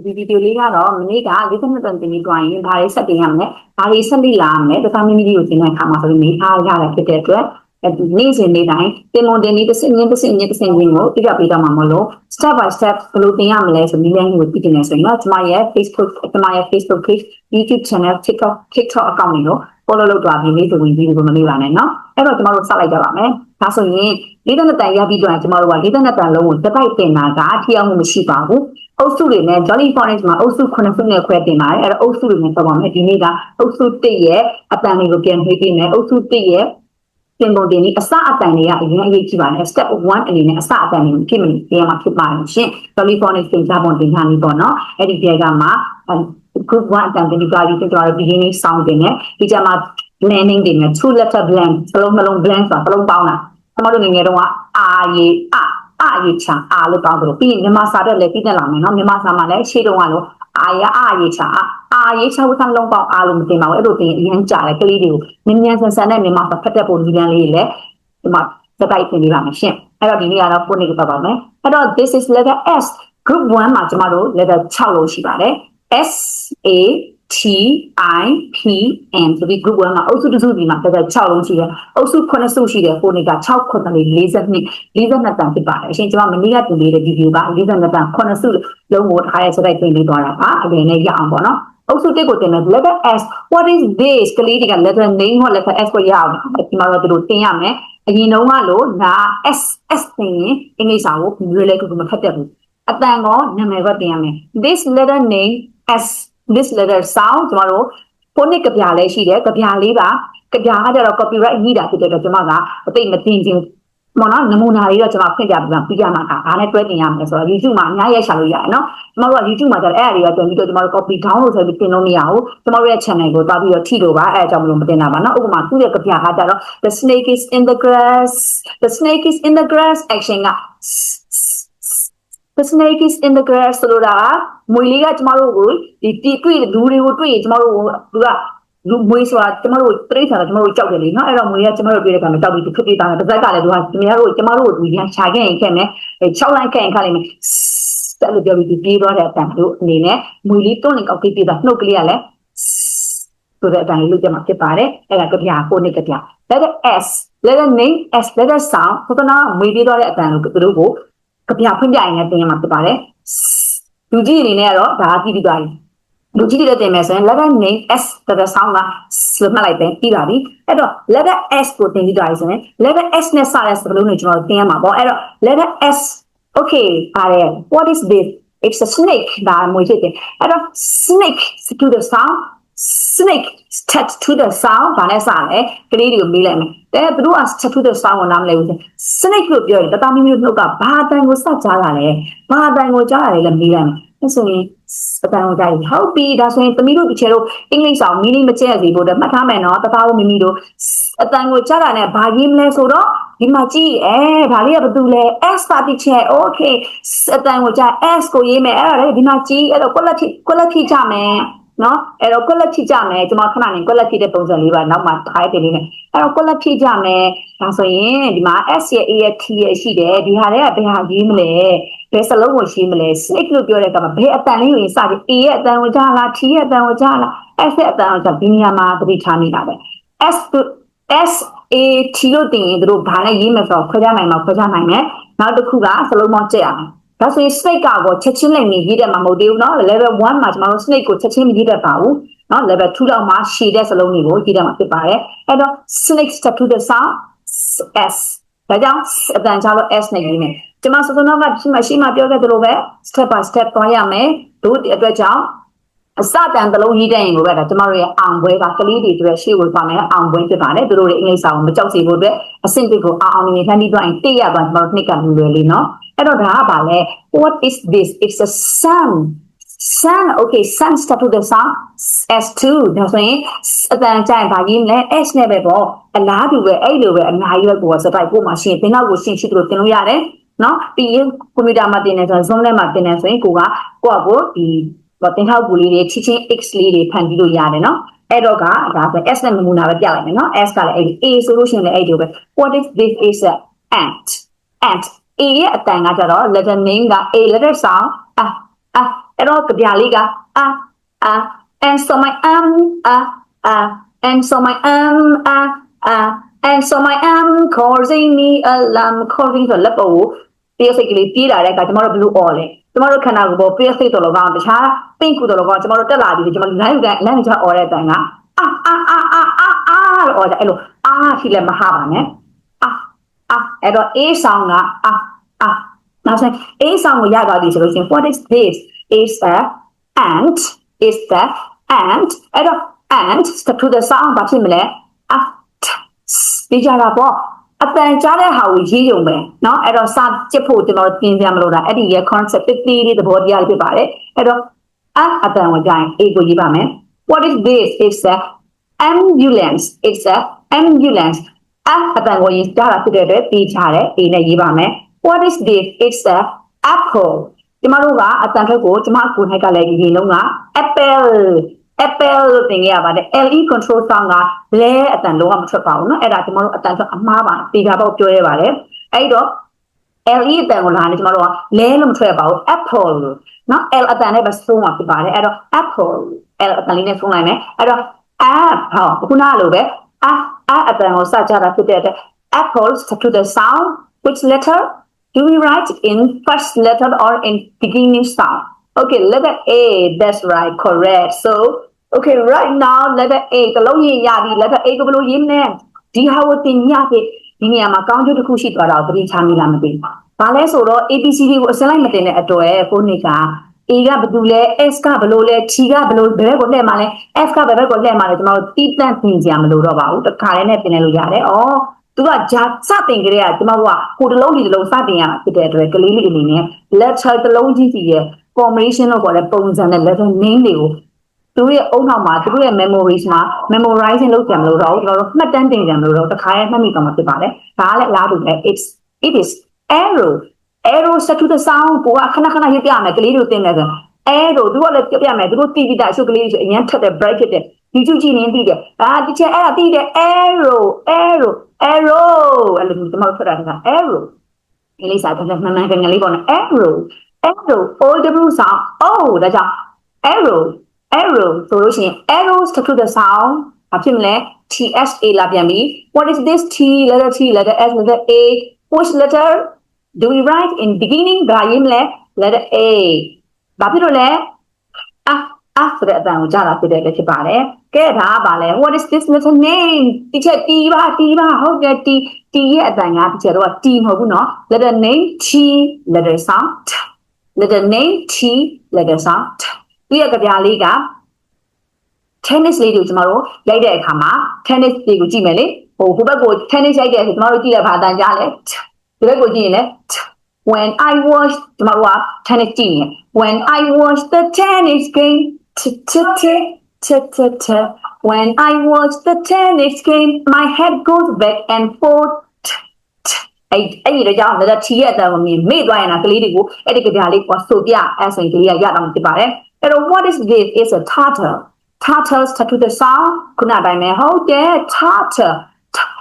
ဒီဗီဒီယိုလေးကတော့မနေ့က52တန်တင်ပြီးတွားရင်ဘာတွေဆက်တင်ရမလဲဘာတွေဆက်လေ့လာရမလဲတခြားမိမိတွေကိုသင်တဲ့အခါမှာဆိုပြီးမေးထားရတာဖြစ်တဲ့အတွက်နေ့စဉ်နေ့တိုင်းတင်မွန်တင်ပြီးတစ်စင်းချင်းကိုပြပြပေးတော့မှာမလို့ step by step ဘယ်လိုသင်ရမလဲဆိုပြီးလည်းကိုသိတင်နေဆိုရင်တော့ကျွန်မရဲ့ Facebook page YouTube channel TikTok account တွေကို follow လုပ်သွားပြီးနေ့ဆိုရင်ဗီဒီယိုကိုမမေ့ပါနဲ့เนาะအဲ့တော့ကျွန်တော်တို့စလိုက်ကြပါမယ်ဒါဆိုရင်42တန်ရပြီးတော့ကျွန်တော်တို့က42တန်လုံးကိုတစ်ပိုက်တင်တာကထိရောက်မှုမရှိပါဘူးအုပ်စုတွေနဲ့ Jolly Phonics မှာအုပ်စု9စုနဲ့ခွဲတင်ပါတယ်အဲ့တော့အုပ်စုတွေနဲ့တော့ပါမယ်ဒီနေ့ကအုပ်စု1ရဲ့အတန်တွေကိုပြန်နှွေးပေးမယ်အုပ်စု1ရဲ့တင်ပုံတင်ဒီအစအတန်တွေကအရင်အရေးကြီးပါတယ် step 1အနေနဲ့အစအတန်တွေဖြစ်မနေပြန်မှာဖြစ်ပါတယ်ရှင် Jolly Phonics သင်ကြားပုံတင်ထားပြီပေါ့နော်အဲ့ဒီကြေကမှာ group 1အတန်တင်ဒီပါလီတင်သွားတော့ beginning sound တင်နဲ့ဒီကြမှာ blending တင်နဲ့ two letter blend စလုံးနှလုံး blend ဆိုတာစလုံးပေါင်းတာကျွန်တော်တို့ငယ်ငယ်တုန်းကအာရေအေချာအာလို့တောင်းတယ်ပြီးရင်မြန်မာစာတော့လည်းပြီးတက်လာမယ်နော်မြန်မာစာမှာလည်းရှေ့တုန်းကလို့အာရေချာဝတ်ဆန်းလုံးပေါင်းအားလို့မတင်ပါဘူးအဲ့လိုတင်အရင်ကြားတယ်ကလေးတွေကိုမြန်ဆန်နဲ့မြန်မာစာဖတ်တတ်ဖို့နည်းလမ်းလေးလည်းဒီမှာစပိုက်တင်ပေးပါမယ်ရှင်အဲ့တော့ဒီနေ့ကတော့ပုံနေပြပါမယ်အဲ့တော့ this is letter S group 1မှာကျွန်တော်တို့ letter 6လို့ရှိပါတယ် S A T I P N ဆိုပြီး group 1မှာအုပ်စုတစ်စုဒီမှာတက်6လုံးရှိတယ်အုပ်စု9စုရှိတယ်ကိုနေက6ခွန်းတယ်42တန်ဖြစ်ပါတယ်အရှင်ကျွန်မမနေ့ကတင်ပေးတဲ့ဗီဒီယိုက42တန်9စုလုံးကိုထားရဲစတိုက်တင်ပေးသွားတာပါအရင်နဲ့ရအောင်ပေါ့နော်အုပ်စု1ကိုတင်မယ် letter S what is this ကလေးတွေက letter name ဟော letter S ကိုရအောင်ဒီမှာတော့တို့တင်ရမယ်အရင်တုန်းကလို့ငါ S တင်ရင်အင်္ဂလိပ်စာကိုလွယ်လွယ်ကူကူမဖတ်တတ်ဘူးအတန်ကောနာမည်ပဲတင်ရမယ် this letter name S this letter sound ကျွန်တော်တို့ phonic ကဗျာလည်းရှိတယ်ကဗျာလေးပါကဗျာကကြတော့ copyright ညှိတာဖြစ်တဲ့အတွက်ကျွန်မကအသိမတင်ခြင်းမနော်နမူနာလေးတော့ကျွန်တော်ဖွင့်ပြပြမှာကအားနဲ့တွဲတင်ရမယ်ဆိုတော့ YouTube မှာအများကြီးရိုက်ရှာလို့ရတယ်နော်ကျွန်တော်တို့က YouTube မှာကျတော့အဲ့အရာတွေတင်ပြီးတော့ကျွန်တော်တို့ copy download ဆိုပြီးတင်လို့မရဘူးကျွန်တော်တို့ရဲ့ channel ကိုသွားပြီးတော့ထိလို့ပါအဲ့အကြောင်းမလို့မတင်တာပါနော်ဥပမာသူ့ရဲ့ကဗျာကကြတော့ the snake is in the grass action ကThe snake is in the grass ဆိုတာမွေလေးကကျမတို့ကိုဒီတွေ့လူတွေကိုတွေ့ရင်ကျမတို့ကိုသူကလူမွေဆိုတာကျမတို့တိရစ္ဆာန်ကကျမတို့ကြောက်တယ်လေနော်အဲ့တော့မွေကကျမတို့တွေ့တဲ့အခါမှာကြောက်ပြီးသူဖြစ်ပြီးသားတယ်တစ်စက်ကလည်းသူကကျမတို့ကိုဒီရန်ရှာခဲ့ရင်ခဲ့မယ်6လိုက်ခဲ့ရင်ခါလိမ့်မယ်အဲ့လိုပြောပြီးပြေးသွားတဲ့အတန်တို့အနေနဲ့မွေလေးတွန်းနေကောက်ပြေးသွားနှုတ်ကလေးကလည်းဆိုတဲ့အတန်လေးလုပ်ကြမှာဖြစ်ပါတယ်အဲ့ဒါကဗျာကိုနေကဗျာ letter S letter name S letter sound ဆိုတော့မွေပြေးသွားတဲ့အတန်တို့သူတို့ကိုကဗျာဖွင့်ပြရင်လည်းတင်ရမှာဖြစ်ပါတယ်လူကြီးအနေနဲ့ကတော့ဒါကြည့်ပြီးသွားပြီလူကြီးတွေတင်မယ်ဆိုရင် letter name S letter sound ကမှတ်လိုက်ပဲပြီးပါပြီအဲ့တော့ letter S ကိုတင်ပြီးသွားပြီဆိုရင် letter S နဲ့စတဲ့စကားလုံးတွေကျွန်တော်တင်ရမှာပေါ့အဲ့တော့ letter S okay ပါတယ် what is this it's a snake ဒါမှမဟုတ်တယ်အဲ့တော့ snake to the sound snake step to the sound ဘာလဲစလဲကလေးတွေကိုမေးလိုက်မယ်တဲ့သူတို့က step to the sound ကိုနားမလည်ဘူး snake လို့ပြောရင်တသားမိမိတို့နှုတ်ကဘာအတန်ကိုစကြားတာလဲဘာအတန်ကိုကြားရတယ်လဲမေးလိုက်မယ်အဲ့ဆိုရင်အတန်ကိုကြားရင်ဟုတ်ပြီဒါဆိုရင်သမီးတို့ဒီချေတို့အင်္ဂလိပ်စာ meaning မကျက်စီဖို့တော့မှတ်ထားမယ်နော်တသားတို့မိမိတို့အတန်ကိုကြားတာနဲ့ဘာရေးမလဲဆိုတော့ဒီမှာကြည့်ဒါလေးကဘာတူလဲ S ပါတိချဲ okay အတန်ကိုကြား S ကိုရေးမယ်အဲ့ဒါလေဒီမှာကြည့်အဲ့တော့ quality ကြမယ်နော်အဲ့တော့ quality ကြမယ်ကျွန်တော်ခဏနေ quality တဲ့ပုံစံလေးပါနောက်မှထားတင်နေတယ်အဲ့တော့ quality ကြမယ်ဒါဆိုရင်ဒီမှာ S ရဲ့ A ရဲ့ T ရဲ့ရှိတယ်ဒီဟာတွေကဘယ်ဟာရေးမလဲဘယ်စလုံးကိုရေးမလဲ snake လို့ပြောတဲ့အခါမှာဘယ်အတန်လေးကိုစကြည့် A ရဲ့အတန်ကိုကြားလား T ရဲ့အတန်ကိုကြားလား S ရဲ့အတန်ကိုကြားဒီနေရာမှာသတိထားမိတာပဲ S A T လို့တင်ရင်တို့ဘာနဲ့ရေးမယ်ဆိုတော့ခွဲခြားနိုင်မယ်နောက်တစ်ခုကစလုံးပေါင်းကျက်ရမယ်ဒါဆိုရင် snake ကိုချက်ချင်းလိုက်နေရေးတယ်မှာမဟုတ်သေးဘူးเนาะ level 1မှာကျွန်တော်တို့ snake ကိုချက်ချင်းမရေးတတ်ပါဘူးเนาะ level 2လောက်မှာရှည်တဲ့စလုံးတွေကိုရေးတတ်မှာဖြစ်ပါတယ်အဲ့တော့ snake step to the sound S ဒါကြောင့်အတန်ချလို့ S နဲ့ရေးမယ်ကျွန်မစစနောကရှိမှပြောခဲ့သလိုပဲ step by step သွားရမယ်တို့ဒီအတွက်ကြောင့်အစတန်တလုံးရေးတဲ့ရင်ကိုပဲဒါကျမတို့ရဲ့အောင်ပွဲကကလေးတွေအတွက်ရှေ့ကိုသွားမယ်အောင်ပွဲဖြစ်ပါတယ်တို့တွေအင်္ဂလိပ်စာကိုမကြောက်စေဖို့အတွက်အဆင့်တစ်ကိုအောင်နေလှမ်းပြီးသွားရင်တိတ်ရသွားကျမတို့နှစ်ကလူလွယ်လေးเนาะအဲ့တော့ဒါကဘာလဲ what is this it's a sun okay sun step to the sound S2 ဒါဆိုရင်အတန်ကြိုင်ဘာရေးမလဲ S နဲ့ပဲပေါ့အလားတူပဲအဲ့လိုပဲအများကြီးပဲကိုယ်စပိုက်ကိုမှရှင်းတင်တော့ကိုရှင်းရှိသလိုတင်လို့ရတယ်เนาะပြီးရင်ကွန်ပျူတာမှာတင်နေဆိုရင် Zoom ထဲမှာတင်နေဆိုရင်ကိုဒီတင်ထောက်ကူလေးတွေချီချင်း X လေးတွေဖန်ပြီးလို့ရတယ်เนาะအဲ့တော့ကဒါဆို S နဲ့နမူနာပဲပြလိုက်မယ်เนาะ S ကလည်းအဲ့ဒီ A ဆိုလို့ရှိရင်လည်းအဲ့ဒီပဲ what if this is a ant A ရဲ့အတန်ကကြတော့ letter name က A letter sound အဲ့တော့ကြပြလေးကand so my and so my and so my causing me alarm causing ဆိုလက်ပေါ်ကိုပေးစိတ်ကလေးပြေးလာတဲ့အခါကျမတို့ဘလို့អော်လဲကျမတို့ခန္ဓာကိုယ်ပေါ်ပေးစိတ်တော်လောကောင်တခြားပင့်ကူတော်လောကောင်ကျမတို့တက်လာပြီးကျမတို့လမ်းယူတဲ့လမ်းချអော်တဲ့အတိုင်းကလို့អော်တယ်အဲ့လိုရှိလဲမဟာပါနဲ့အဲ့တော့ A sound ကနောက်ဆက် A sound ကိုရသွားပြီဆိုလို့ရှိရင် what is this is a ant is the ant အဲ့တော့ ant to the sound ဘာဖြစ်မလဲဒီကြတာပေါ့အတန်ကြားတဲ့ဟာကိုရေးရုံပဲเนาะအဲ့တော့စာကြည့်ဖို့ကျွန်တော်သင်ပြမလို့တာအဲ့ဒီရဲ့ concept သေးလေးသဘောတရားဖြစ်ပါတယ်အဲ့တော့အတန်ကိုကြိုင် A ကိုရေးပါမယ် what is this it's a ambulance it's a ambulanceအတန်ကိုရေးကြတာဖြစ်တဲ့အတွက်ပြီးချတယ် A နဲ့ရေးပါမယ် what is this it's a apple ကျမတို့ကအတန်ထွက်ကိုကျမကို၌ကလည်းဒီလုံးက apple လို့သင်ရပါတယ် LE control sound ကလဲအတန်လုံးဝမထွက်ပါဘူးเนาะအဲ့ဒါကျမတို့အတန်ထွက်အမှားပါပေကပေါက်ပြောရပါတယ်အဲ့တော့ LE အတန်ကိုလာနေကျမတို့ကလဲလို့မထွက်ပါဘူး apple เนาะ L အတန်နဲ့ပဲဆုံးမှာဖြစ်ပါတယ်အဲ့တော့ apple L အတန်လေးနဲ့ဆုံးလိုက်မယ်အဲ့တော့ ခုနလိုပဲအတန်ကိုစကြတာဖြစ်တဲ့အတွက် apples to the sound which letter do we write in first letter or in beginning sound okay letter A that's right correct so okay right now letter A တလုံးရေးရပြီ letter A ကိုဘယ်လိုရေးမလဲဒီဟာကိုသင်ညခဲ့ဒီနေရာမှာကောင်းကျိုးတစ်ခုရှိသွားတာကိုသတိထားမိလားမသိဘူးဘာလဲဆိုတော့ ABCD ကိုအစလိုက်မတင်တဲ့အတွက်ကိုနှစ်က A ကဘယ်သူလဲ S ကဘယ်လိုလဲ T ကဘယ်လိုဘယ်ကိုလှည့်မှာလဲ F ကဘယ်ကိုလှည့်မှာလဲကျွန်တော်တို့တီးတန့်သင်ကြမလို့တော့ပါဘူးတခါတည်းနဲ့သင်လို့ရတယ်ဩသူကဂျာစတင်ကြတဲ့ကကျွန်တော်တို့ကကိုတလုံးဒီတလုံးစတင်ရမှာဖြစ်တဲ့အတွက်ကလေးလေးအနေနဲ့ letter တလုံးကြီးစီရဲ့ formation လို့ခေါ်တဲ့ပုံစံနဲ့ letter name တွေကိုသူတို့ရဲ့အုံနောက်မှာသူတို့ရဲ့ memories မှာ memorizing လုပ်ကြမလို့တော့ကျွန်တော်တို့မှတ်တမ်းတင်ကြမလို့တော့တခါရဲမှတ်မိသွားမှာဖြစ်ပါတယ်ဒါကလည်းအလားတူပဲ it is arrow set to the sound ကိုကခဏခဏရေးပြမယ်ကလေးတို့တင်မယ်ဆိုarrow သူကလည်းပြပြမယ်သူတို့တီးတီးတာအရှုပ်ကလေးဆိုအရင်ထက်တဲ့ bright ဖြစ်တဲ့ဒီကျူကြည့်နေသိတယ်ဒီချက်အဲ့ဒါသိတယ် arrow အဲ့လိုကျွန်တော်ထွက်တာက arrow ဒီလေးစားတယ်မှန်မှန်ကလေးပေါ့နော် arrow ow sound ဒါကြောင့် arrow ဆိုလို့ရှိရင် arrows to the sound ဘာဖြစ်မလဲ TSA လာပြန်ပြီ what is this T letter S letter A which letter do we write in beginning ဘာရေးမလဲ letter A ဘာဖြစ်လို့လဲဆိုတဲ့အတန်ကိုကြားတာဖြစ်တဲ့ဖြစ်ပါတယ်ကဲဒါကပါလဲ what is this letter name ဒီချက် T ပါဟုတ်တယ် T ရဲ့အတန်ကဒီချက်တော့ T မဟုတ်ဘူးเนาะ letter name T letter sound letter name T letter sound ဒီရဲ့ကြပြလေးက tennis လေးကိုကျမတို့ရိုက်တဲ့အခါမှာ tennis လေးကိုကြည့်မယ်လေဟိုဘက်ကို tennis ရိုက်တဲ့အခါကျမတို့ကြည့်တဲ့ဘာအတန်ကြားလဲဒီဘက်ကိုကြည့်ရင်လေ when I watch ကျမတို့က tennis ကြည့်ရင် when I watch the tennis game when I watch the tennis game my head goes back and forth အဲ့ဒီကြောင့်လည်း T ရဲ့အတန်ကိုမြင်မေ့သွားရင်ကလေးတွေကိုအဲ့ဒီကြပြလေးကိုဆိုပြအဲ့ဆိုရင်ကလေးကရတော့ဖြစ်ပါတယ်အဲ့တော့ what is this is a turtles to the sound ခုနတိုင်းပဲဟုတ်တယ် turtle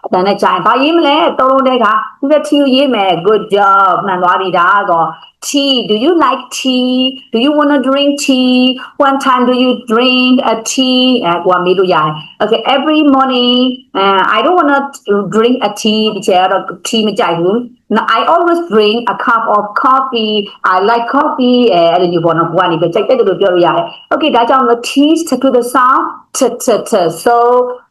အတန်နဲ့ကြိုင်ဘာရေးမလဲသုံးလုံးတဲ့ကဒီက T ကိုရေးမယ် good job မှန်သွားပြီဒါကတော့ tea do you like tea do you want to drink tea one time do you drink a tea ကိုမေးလို့ရတယ် okay every morning I don't want to drink a tea ဒီချက်တော့ tea မကြိုက်ဘူး now I always drink a cup of coffee I like coffee အဲ့ဒီဘောနော်ကိုကနေပဲကြိုက်တဲ့လို့ပြောလို့ရတယ် okay ဒါကြောင့် tea to the sound so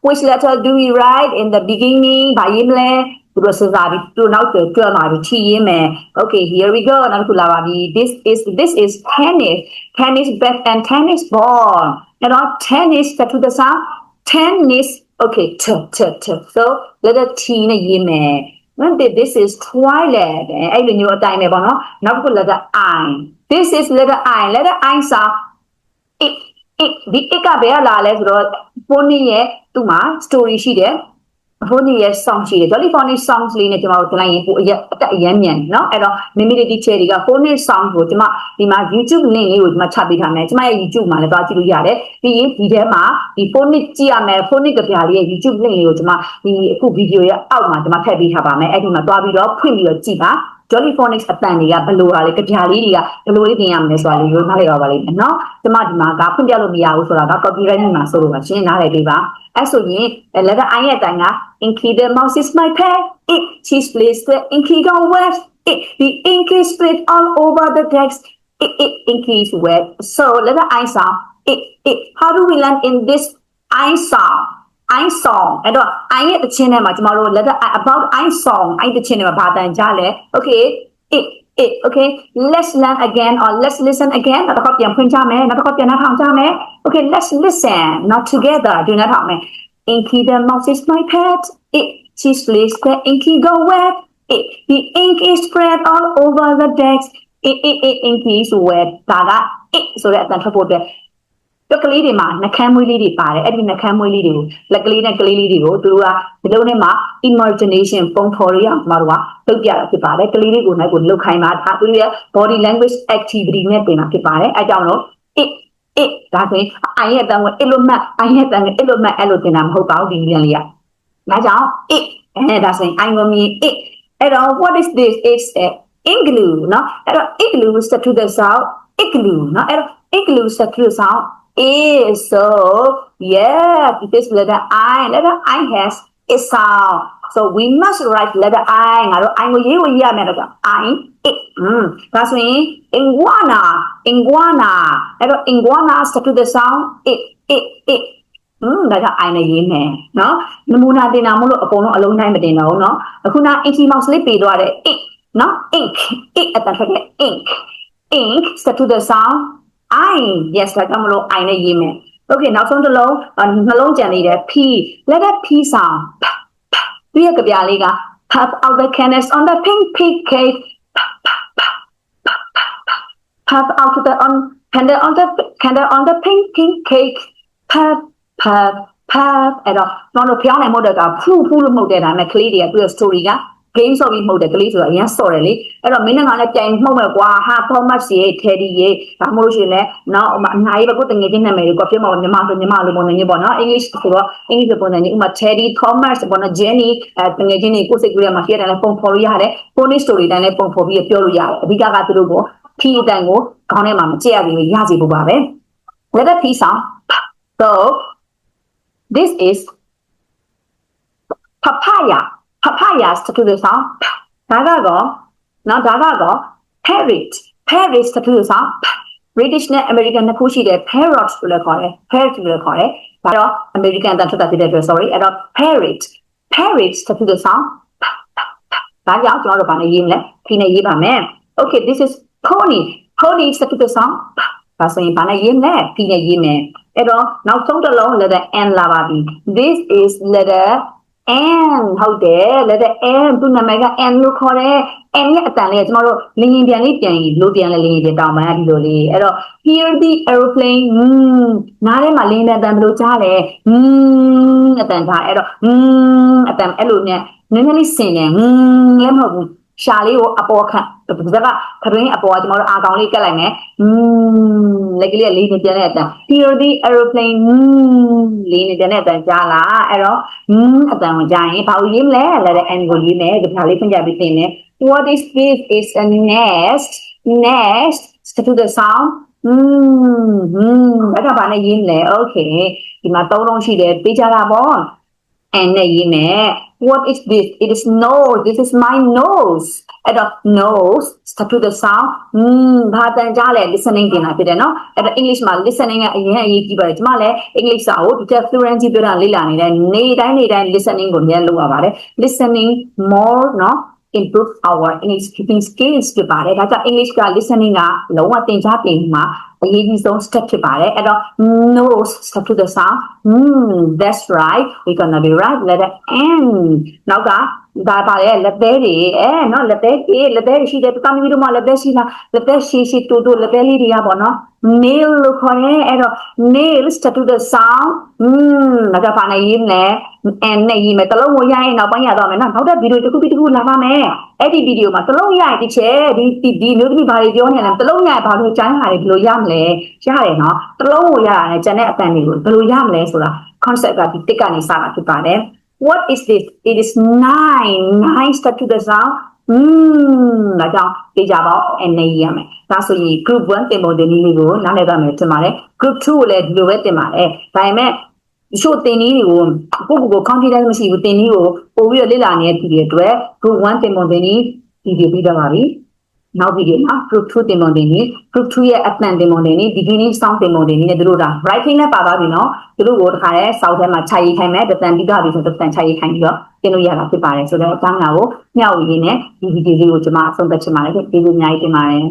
which letter do we write in the beginning ဘာရေးမလဲသူတို့စဉ်းစားပြီးသူနောက်ကျတွက်လာပြီးထီရင်းမယ် okay here we go နောက်တစ်ခုလာပါပြီ this is tennis bat and tennis ball အဲ့တော့ tennis to the sound tennis okay so letter T နဲ့ရေးမယ် this is toilet အဲ့လိုမျိုးအတိုင်းပဲပေါ့နော်နောက်တစ်ခု letter I this is letter I soundဒီ ကဘယ်လာလဲဆိုတော့ဖိုနီရဲ့သူ့မှာ story ရှိတယ်ဖိုနီရဲ့ song ရှိတယ် Jolly Phonic songs လေးနဲ့ကျွန်တော်တို့တင်လိုက်ရင်ပိုအတက်အရမ်းမြန်เนาะအဲ့တော့ Mimidi teacher တွေက Phonic song ကိုကျွန်မဒီမှာ YouTube link လေးကိုကျွန်မချပေးထားမယ်ကျွန်မရဲ့ YouTube မှာလည်းသွားကြည့်လို့ရတယ်ပြီးရင်ဒီထဲမှာဒီ Phonic ကြည့်ရမယ် Phonic ကြပြလေးရဲ့ YouTube link လေးကိုကျွန်မဒီအခု video ရဲ့အောက်မှာကျွန်မထည့်ပေးထားပါမယ်အဲ့ဒီမှာသွားပြီးတော့ဖွင့်ပြီးတော့ကြည့်ပါ Jolly Phonics အတန်တွေကဘယ်လိုဟာလဲကြလေးတွေကဘယ်လိုလေးသင်ရမလဲဆိုတာလေးကိုနားလည်ပါလိမ့်မယ်နော်။ဒီမှာကဖွင့်ပြလို့မရဘူးဆိုတာက copyright မှာဆိုလို့ပါရှင်းနားလည်ပေးပါ။အဲ့ဆိုရင် letter I ရဲ့အတန်က Inky the mouse is my pet. She's placed the inky gone wet. The ink is spread all over the text. Inky is wet. So letter I sound. How do we learn in this I sound? I song အဲ့တော့ I ရဲ့တခြင်းထဲမှာကျမတို့ letter I about I song အဲ့တခြင်းထဲမှာဘာတန်ကြားလဲ okay okay let's learn again or let's listen again နောက်တစ်ခါပြန်ဖွင့်ကြမယ်နောက်တစ်ခါပြန်နှာထောင်ကြမယ် okay let's listen not together ဒီနှာထောင်မယ် Inky the mouse is my pet she's placed the inky go wet the ink is spread all over the desk inky is wet ဒါကဆိုတဲ့အတန်ထွက်ဖို့အတွက်ကလေးတွေမှာနှကမ်းမွေးလေးတွေပါတယ်အဲ့ဒီနှကမ်းမွေးလေးတွေကိုလက်ကလေးနဲ့ကလေးလေးတွေကိုသူတို့ကဒီလိုနဲ့မှာ imagination ပုံဖော်ရအောင်မှာတော့လုပ်ပြတာဖြစ်ပါတယ်ကလေးတွေကိုနိုင်ကိုလှုပ်ခိုင်းပါဒါသူတို့ရဲ့ body language activity နဲ့ပြင်တာဖြစ်ပါတယ်အဲကြောင့်လို့ဒါဆိုရင်အိုင်ရဲ့အတန်ကိုအဲ့လိုမှတ်အိုင်ရဲ့အတန်ကိုအဲ့လိုမှတ်အဲ့လိုတင်တာမဟုတ်ပါဘူးဒီနည်းလေးကဒါကြောင့်ဒါဆိုရင်အိုင်ကိုမြင်အဲ့တော့ what is this it's igloo เนาะအဲ့တော့ igloo set to the sound igloo เนาะအဲ့တော့ igloo set to the sound is so yeah this letter I has a sound so we must write letter I ငါတို့ I ကိုရေးဖို့ရေးရမယ်တော့ I ဒါဆိုရင် iguana အဲ့တော့ iguana set to the soundဒါကြောင့် I နဲ့ရေးမယ်နော်နမူနာတင်တာမလို့အကုန်လုံးအလုံးတိုင်းမတင်တော့ဘူးနော်အခုန Inky Mouse လေးပေးသွားတဲ့ နော် ink အတန်ထွက်တဲ့ ink set to the sound I yes ဒါကြောင့်မလို့ I နဲ့ရေးမယ် okay နောက်ဆုံးတစ်လုံးနှလုံးကြံနေတယ် P letter P sound သူရဲ့ကြပြလေးက puff out the candles on the pink cake puff out the candle on the pink cake puffအဲ့တော့ကျွန်တော်တို့ဖျောင်းနိုင်မဟုတ်တဲ့ကဖူးလို့မှုတ်တဲ့ဒါမဲ့ကလေးတွေကသူ့ရဲ့ story က game ဆော့ပြီးမှုတ်တဲ့ကလေးဆိုတော့အရင်ဆော့တယ်လေအဲ့တော့မင်းနဲ့ငါနဲ့ပြိုင်မှုတ်မယ်ကွာဟာ Thomas ရေ Teddy ရေဒါမှမဟုတ်ရှင်လဲနောက်အများကြီးပဲကိုတငယ်ချင်းနာမည်တွေကပြောမှာညီမလိုပုံစံမျိုးပေါ့နော် English ဆိုတော့ English ပုံစံမျိုးဥမာ Teddy Thomas ပေါ့နော် Jenny တငယ်ချင်းတွေကိုစိတ်ကူးရမှာဖြစ်တယ်လဲပုံဖော်လို့ရတယ်ကိုနေ story တိုင်းလဲပုံဖော်ပြီးပြောလို့ရတယ်အဓိကကသူတို့ကို P အတန်ကိုခေါင်းထဲမှာမကြည့်ရသေးဘူးရစီဖို့ပါပဲ letter P sound so this is papaya to the sound ဒါကတော့parrot to the sound British နဲ့ American နှစ်ခုရှိတယ် parrot လို့လည်းခေါ်တယ် parrot လို့လည်းခေါ်တယ်ဒါတော့ American တန်ထွက်တာဖြစ်တဲ့အတွက် sorry အဲ့တော့ parrot to the sound ဒါကြောင့်ကျွန်တော်တို့ဗာနဲ့ရေးမလဲဒီနဲ့ရေးပါမယ် okay this is pony to the sound ဒါဆိုရင်ဗာနဲ့ရေးမလဲဒီနဲ့ရေးမယ်အဲ့တော့နောက်ဆုံးတစ်လုံး letter N လာပါပြီ this is letter N ဟုတ်တယ် letter N သူ့နာမည်က N လို့ခေါ်တယ် N ရဲ့အတန်လေးကကျွန်တော်တို့လင်းရင်ပြန်လေးပြန်ရင်လို့ပြန်လဲလင်းရင်ပြန်တောင်းပန်ရဒီလိုလေးအဲ့တော့ hear the aeroplane နားထဲမှာလင်းတဲ့အတန်ဘယ်လိုကြားလဲအတန်ကြားအဲ့တော့အတန်အဲ့လိုနဲ့နည်းနည်းလေးဆင်တယ်လည်းမဟုတ်ဘူးရှာလေးကိုအပေါ်ခန့်ဒီကခရင်းအပေါ်ကကျွန်တော်တို့အာကောင်လေးကတ်လိုက်မယ်လက်ကလေးကလေးနေပြန်တဲ့အတန် hear the aeroplane လေးနေပြန်တဲ့အတန်ကြားလာအဲ့တော့အတန်ကိုကြားရင်ဘာလို့ရေးမလဲလဲတဲ့ N ကိုရေးမယ်ဒီခါလေးပြန်ပြပြီးသင်မယ် what is this is a nest to the sound အဲ့ဒါဘာနဲ့ရေးမလဲ okay ဒီမှာသုံးလုံးရှိတယ်ပေးကြတာပေါ့ N နဲ့ရေးမယ် what is this it is nose this is my nose အဲ့တော့ nose to the sound ဘာတန်ကြားလဲ listening တင်တာဖြစ်တယ်နော်အဲ့တော့ English မှာ listening ကအရင်အရေးကြီးပါတယ်ကျွန်မလည်း English စာကိုဒီတက် fluency ပြောတာလေ့လာနေတဲ့နေ့တိုင်း listening ကိုမြန်လုပ်ရပါတယ် listening more နော် improve our English speaking skills ဖြစ်ပါတယ်ဒါကြောင့် English က listening ကလုံးဝသင်ကြားတင်မှာအရေးကြီးဆုံး step ဖြစ်ပါတယ်အဲ့တော့ nose step to the sound that's right we're gonna be right letter N နောက်ကဒါပါလေလက်သေးတွေနော်လက်သေးရှိတယ်တမီးတို့မှလက်သေးရှိလားလက်သေးရှိတူလက်သေးလေးတွေကပေါ့နော် nail လို့ခေါ်တယ်အဲ့တော့ nail step to the sound နောက်ကပါနေရေးမယ် N နဲ့ရေးမယ်တလုံးကိုရရင်နောက်ပိုင်းရတော့မယ်နော်နောက်တဲ့ဗီဒီယိုတစ်ခုလာပါမယ်အဲ့ဒီဗီဒီယိုမှာတလုံးရရင်ဒီချဲဒီမျိုးသမီးဘာတွေပြောနေလဲတလုံးရရင်ဘာလို့ကျန်းလာတယ်ဘယ်လိုရမလဲရတယ်နော်တလုံးကိုရရတယ်ကျန်တဲ့အပန်တွေကိုဘယ်လိုရမလဲဆိုတာ concept ကဒီတစ်ကနေစတာဖြစ်ပါတယ်What is this? It is nine step to the sound. ဒါကြောင့်တေချာပေါင်းအနေရမယ်ဒါဆိုရင် group 1တင်ပုံတင်နည်းလေးကိုနားလည်ပါမယ်ထင်ပါတယ် group 2ကိုလည်းဒီလိုပဲတင်ပါတယ်ဒါပေမဲ့ချို့တင်နည်းတွေကိုကို confidence မရှိဘူးတင်နည်းကိုပို့ပြီးတော့လေ့လာနေတဲ့ပြည်တွေအတွက် group 1တင်ပုံတင်နည်းဒီပြီးတော့ပါပြီနောက်ဗီဒီယိုမှာ group 2တင်ပုံတင်နည်း group 2ရဲ့အတန်တင်ပုံတင်နည်း beginning sound တင်ပုံတင်နည်းနဲ့တို့ဒါ writing နဲ့ပါသွားပြီနော်တို့ကိုတခါရဲစောက်ထဲမှာခြာရေးခိုင်းမယ်တန်ပြီးတော့ပြီဆိုတော့တန်ခြာရေးခိုင်းပြီးတော့တင်လို့ရတာဖြစ်ပါတယ်ဆိုတော့အကြောင်းအရာကိုမျှဝေရင်းနဲ့ဒီဗီဒီယိုလေးကိုကျွန်မအဆုံးသတ်ချင်ပါတယ်ကျေးဇူးအများကြီးတင်ပါတယ်